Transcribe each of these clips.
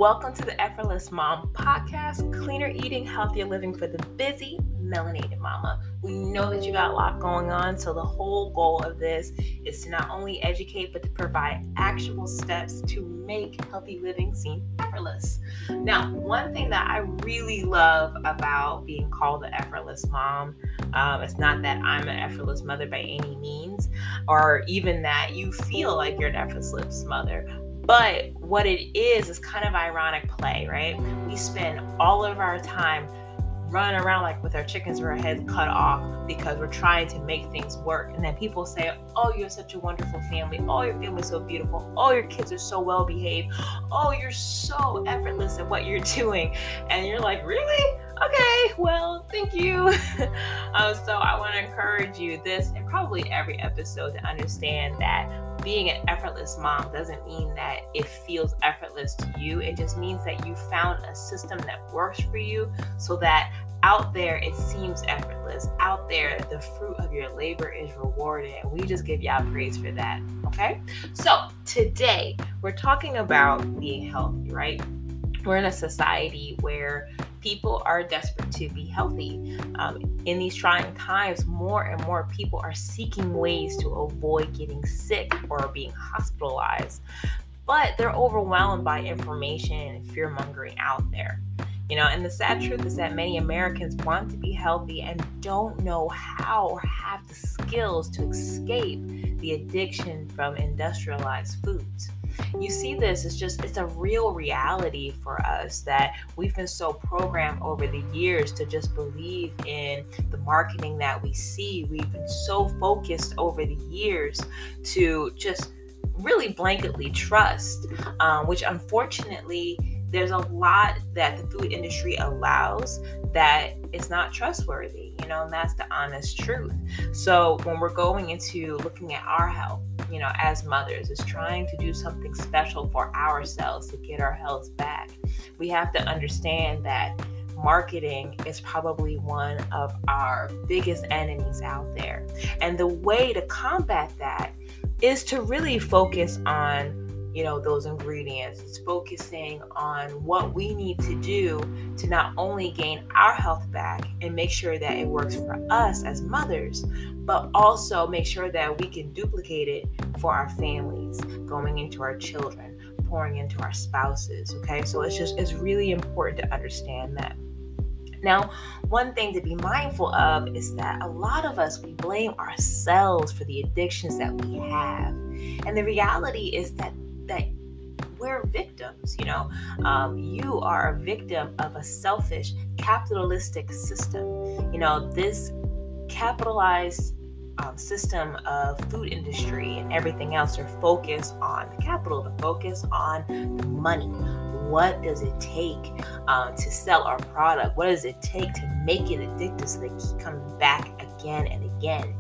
Welcome to the Effortless Mom podcast, cleaner eating, healthier living for the busy, melanated mama. We know that you got a lot going on, so the whole goal of this is to not only educate, but to provide actionable steps to make healthy living seem effortless. Now, one thing that I really love about being called the Effortless Mom, it's not that I'm an effortless mother by any means, or even that you feel like you're an effortless mother. But what it is kind of ironic play, right? We spend all of our time running around like with our chickens with our heads cut off because we're trying to make things work. And then people say, oh, you're such a wonderful family. Oh, your family's so beautiful. Oh, your kids are so well behaved. Oh, you're so effortless at what you're doing. And you're like, really? Okay, well, thank you. So I want to encourage you this and probably every episode to understand that being an effortless mom doesn't mean that it feels effortless to you. It just means that you found a system that works for you so that out there it seems effortless. Out there, the fruit of your labor is rewarded. And we just give y'all praise for that. Okay? So today we're talking about being healthy, right? We're in a society where people are desperate to be healthy. In these trying times, more and more people are seeking ways to avoid getting sick or being hospitalized, but they're overwhelmed by information and fearmongering out there. And the sad truth is that many Americans want to be healthy and don't know how or have the skills to escape the addiction from industrialized foods. You see this, it's a real reality for us that we've been so programmed over the years to just believe in the marketing that we see. We've been so focused over the years to just really blanketly trust, which unfortunately there's a lot that the food industry allows that is not trustworthy, and that's the honest truth. So when we're going into looking at our health, as mothers, is trying to do something special for ourselves to get our health back, we have to understand that marketing is probably one of our biggest enemies out there. And the way to combat that is to really focus on those ingredients. It's focusing on what we need to do to not only gain our health back and make sure that it works for us as mothers, but also make sure that we can duplicate it for our families, going into our children, pouring into our spouses. Okay, so it's really important to understand that. Now, one thing to be mindful of is that a lot of us, we blame ourselves for the addictions that we have. And the reality is that we're victims. You are a victim of a selfish capitalistic system. This capitalized system of food industry and everything else are focused on the capital, the focus on the money. What does it take to sell our product? What does it take to make it addictive so they keep coming back again and again?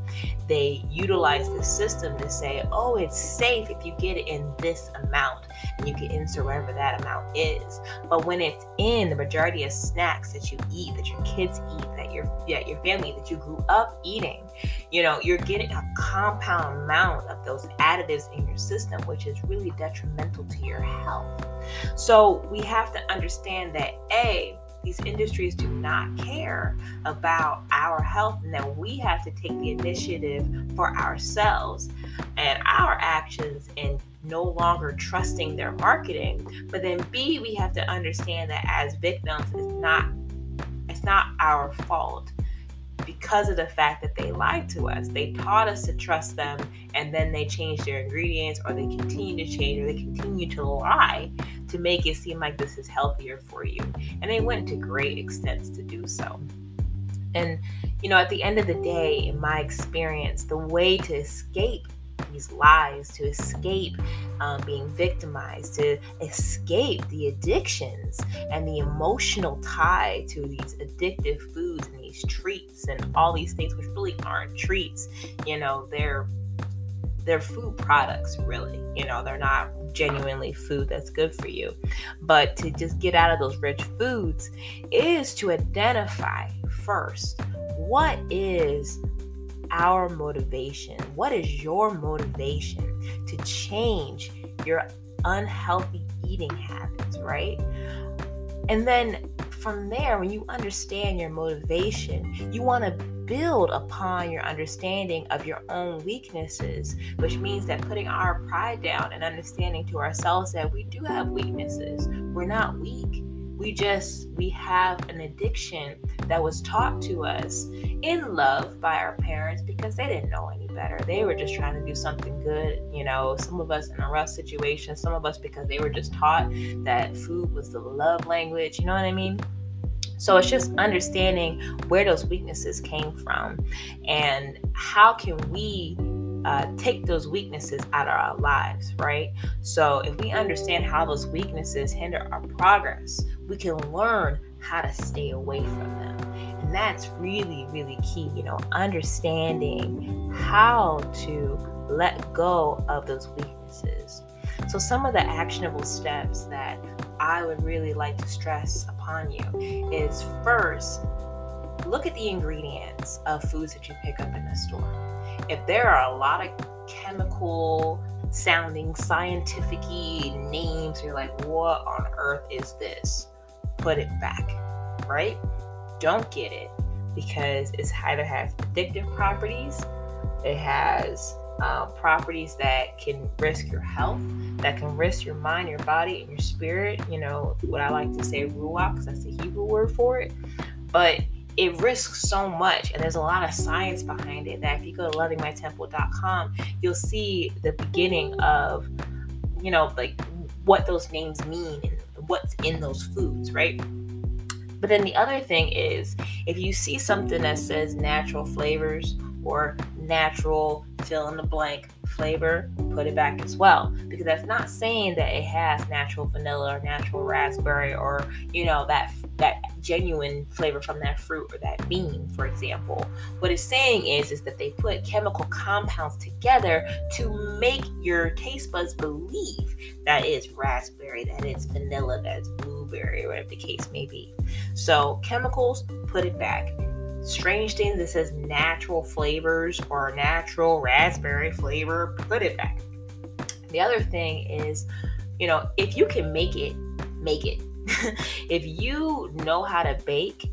They utilize the system to say, oh, it's safe if you get it in this amount, and you can insert whatever that amount is. But when it's in the majority of snacks that you eat, that your kids eat, that your family, that you grew up eating, you're getting a compound amount of those additives in your system, which is really detrimental to your health. So we have to understand that these industries do not care about our health, and that we have to take the initiative for ourselves and our actions in no longer trusting their marketing. But then B, we have to understand that as victims, it's not our fault because of the fact that they lied to us. They taught us to trust them, and then they changed their ingredients, or they continue to change, or they continue to lie to make it seem like this is healthier for you. And they went to great extents to do so. And, at the end of the day, in my experience, the way to escape these lies, to escape being victimized, to escape the addictions and the emotional tie to these addictive foods and these treats and all these things, which really aren't treats. They're food products, really. They're not genuinely food that's good for you. But to just get out of those rich foods is to identify first, what is our motivation? What is your motivation to change your unhealthy eating habits, right? And then from there, when you understand your motivation, you want to build upon your understanding of your own weaknesses, which means that putting our pride down and understanding to ourselves that we do have weaknesses. We're not weak. We have an addiction that was taught to us in love by our parents because they didn't know any better. They were just trying to do something good. Some of us in a rough situation, some of us because they were just taught that food was the love language. You know what I mean? So it's just understanding where those weaknesses came from and how can we take those weaknesses out of our lives, right? So if we understand how those weaknesses hinder our progress, we can learn how to stay away from them. And that's really, really key, understanding how to let go of those weaknesses. So some of the actionable steps that I would really like to stress upon you is, first, look at the ingredients of foods that you pick up in the store. If there are a lot of chemical sounding scientific-y names, you're like, what on earth is this? Put it back, right? Don't get it because it either has addictive properties, it has properties that can risk your health, that can risk your mind, your body, and your spirit. What I like to say, ruach, because that's the Hebrew word for it. But it risks so much, and there's a lot of science behind it that if you go to lovingmytemple.com, you'll see the beginning of, like what those names mean and what's in those foods, right? But then the other thing is, if you see something that says natural flavors or natural fill in the blank flavor, put it back as well, because that's not saying that it has natural vanilla or natural raspberry or that genuine flavor from that fruit or that bean, for example. What it's saying is that they put chemical compounds together to make your taste buds believe that it's raspberry, that it's vanilla, that it's blueberry, whatever the case may be. So chemicals, put it back. Strange things that says natural flavors or natural raspberry flavor, put it back. The other thing is, if you can make it, make it. If you know how to bake,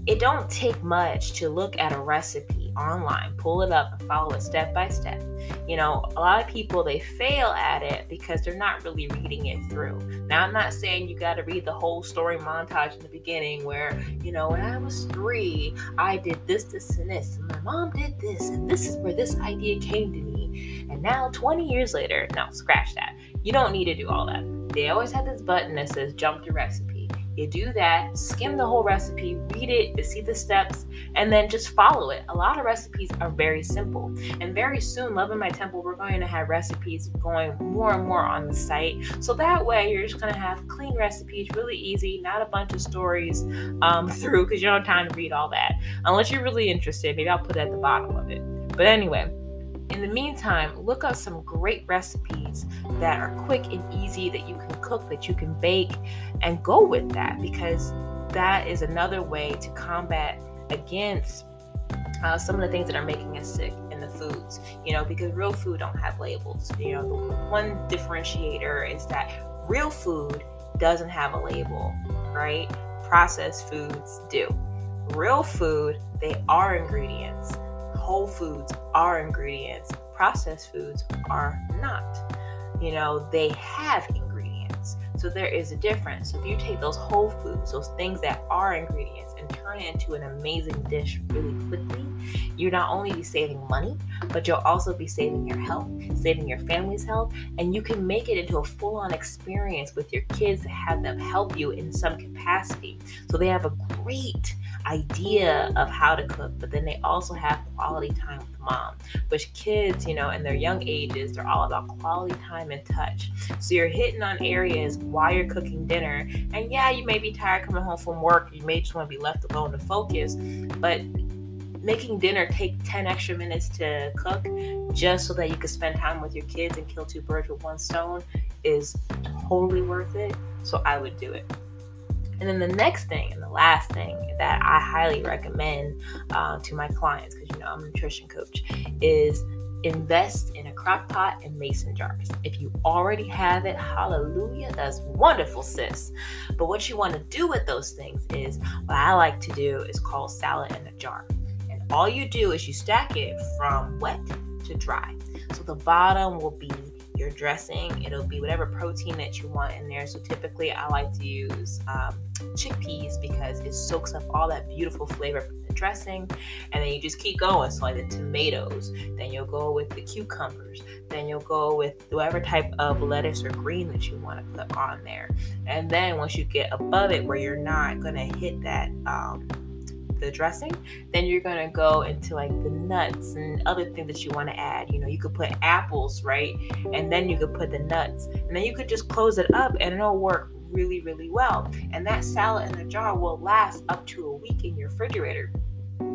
it don't take much to look at a recipe online, pull it up and follow it step by step. A lot of people, they fail at it because they're not really reading it through. Now, I'm not saying you got to read the whole story montage in the beginning where, when I was 3, I did this, and this, and my mom did this, and this is where this idea came to me. And now 20 years later, no, scratch that. You don't need to do all that. They always have this button that says jump to recipe. You do that, skim the whole recipe, read it, to see the steps, and then just follow it. A lot of recipes are very simple. And very soon, Love in My Temple, we're going to have recipes going more and more on the site. So that way, you're just going to have clean recipes, really easy, not a bunch of stories through, because you don't have time to read all that. Unless you're really interested, maybe I'll put it at the bottom of it. But anyway, in the meantime, look up some great recipes that are quick and easy, that you can cook, that you can bake, and go with that, because that is another way to combat against some of the things that are making us sick in the foods, because real food don't have labels. The one differentiator is that real food doesn't have a label, right? Processed foods do. Real food, they are ingredients. Whole foods are ingredients. Processed foods are not. They have ingredients. So there is a difference. So if you take those whole foods, those things that are ingredients, and turn it into an amazing dish really quickly, you not only be saving money, but you'll also be saving your health, saving your family's health, and you can make it into a full-on experience with your kids to have them help you in some capacity. So they have a great idea of how to cook, but then they also have quality time with mom. Which kids, in their young ages, they're all about quality time and touch. So you're hitting on areas while you're cooking dinner, and yeah, you may be tired coming home from work, you may just want to be left alone to focus, but making dinner take 10 extra minutes to cook just so that you can spend time with your kids and kill 2 birds with 1 stone is totally worth it. So I would do it. And then the next thing and the last thing that I highly recommend to my clients, because I'm a nutrition coach, is invest in a crock pot and mason jars. If you already have it, hallelujah, that's wonderful, sis. But what you want to do with those things is, what I like to do is called salad in a jar. And all you do is you stack it from wet to dry. So the bottom will be your dressing. It'll be whatever protein that you want in there. So typically I like to use chickpeas because it soaks up all that beautiful flavor from the dressing. And then you just keep going. So like the tomatoes, then you'll go with the cucumbers, then you'll go with whatever type of lettuce or green that you want to put on there. And then once you get above it where you're not going to hit that the dressing, then you're gonna go into like the nuts and other things that you want to add. You could put apples, right? And then you could put the nuts, and then you could just close it up and it'll work really, really well. And that salad in a jar will last up to a week in your refrigerator.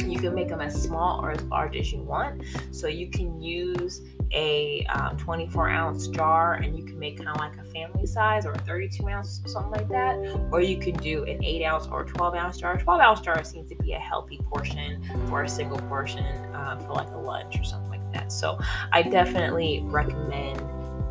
You can make them as small or as large as you want. So you can use a 24-ounce jar, and you can make kind of like a family size, or a 32-ounce, something like that. Or you can do an 8-ounce or 12-ounce jar. 12-ounce jar seems to be a healthy portion for a single portion for like a lunch or something like that. So I definitely recommend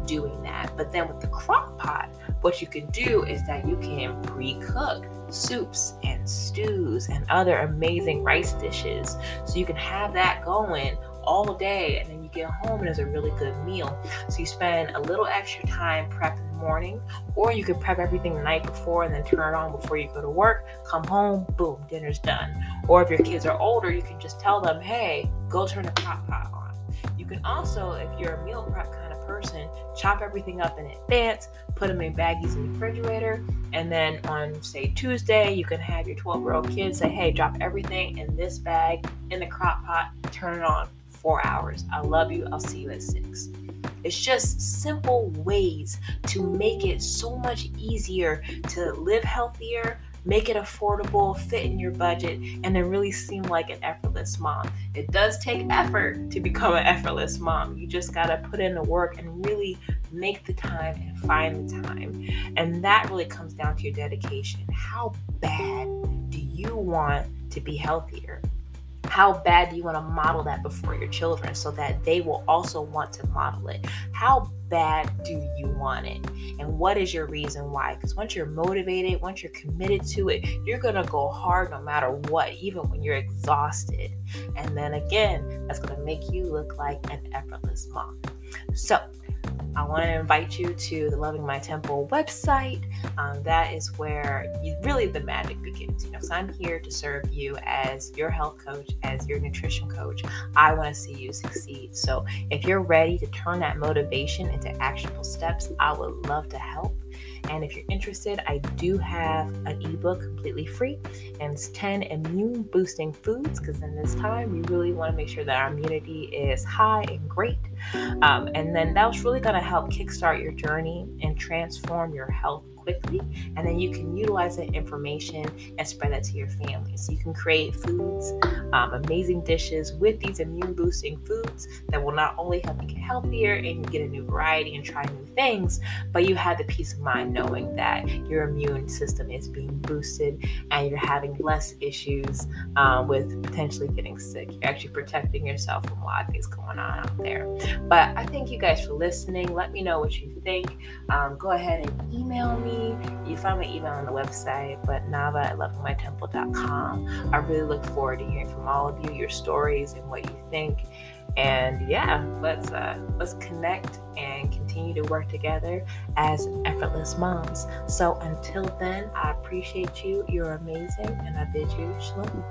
doing that. But then with the crock pot, what you can do is that you can pre-cook soups and stews and other amazing rice dishes. So you can have that going all day, and then you get home and it's a really good meal. So you spend a little extra time prep in the morning, or you can prep everything the night before and then turn it on before you go to work. Come home, boom, dinner's done. Or if your kids are older, you can just tell them, hey, go turn the crock pot on. You can also, if you're a meal prep kind of person, chop everything up in advance, put them in baggies in the refrigerator, and then on, say, Tuesday, you can have your 12-year-old kids say, hey, drop everything in this bag in the crock pot, turn it on, 4 hours. I love you. I'll see you at 6. It's just simple ways to make it so much easier to live healthier, make it affordable, fit in your budget, and then really seem like an effortless mom. It does take effort to become an effortless mom. You just got to put in the work and really make the time and find the time. And that really comes down to your dedication. How bad do you want to be healthier? How bad do you want to model that before your children so that they will also want to model it? How bad do you want it? And what is your reason why? Because once you're motivated, once you're committed to it, you're going to go hard no matter what, even when you're exhausted. And then again, that's going to make you look like an effortless mom. So I want to invite you to the Loving My Temple website. That is where really the magic begins. So I'm here to serve you as your health coach, as your nutrition coach. I want to see you succeed. So if you're ready to turn that motivation into actionable steps, I would love to help. And if you're interested, I do have an ebook completely free, and it's 10 immune boosting foods, because in this time we really want to make sure that our immunity is high and great. And then that's really going to help kickstart your journey and transform your health quickly. And then you can utilize that information and spread that to your family. So you can create foods, amazing dishes with these immune boosting foods that will not only help you get healthier and you get a new variety and try new things, but you have the peace of mind knowing that your immune system is being boosted and you're having less issues with potentially getting sick. You're actually protecting yourself from a lot of things going on out there. But I thank you guys for listening. Let me know what you think. Go ahead and email me. You find my email on the website, but nava@lovingmytemple.com. I really look forward to hearing from all of you, your stories and what you think. And yeah, let's connect and continue to work together as effortless moms. So until then, I appreciate you. You're amazing, and I bid you shalom.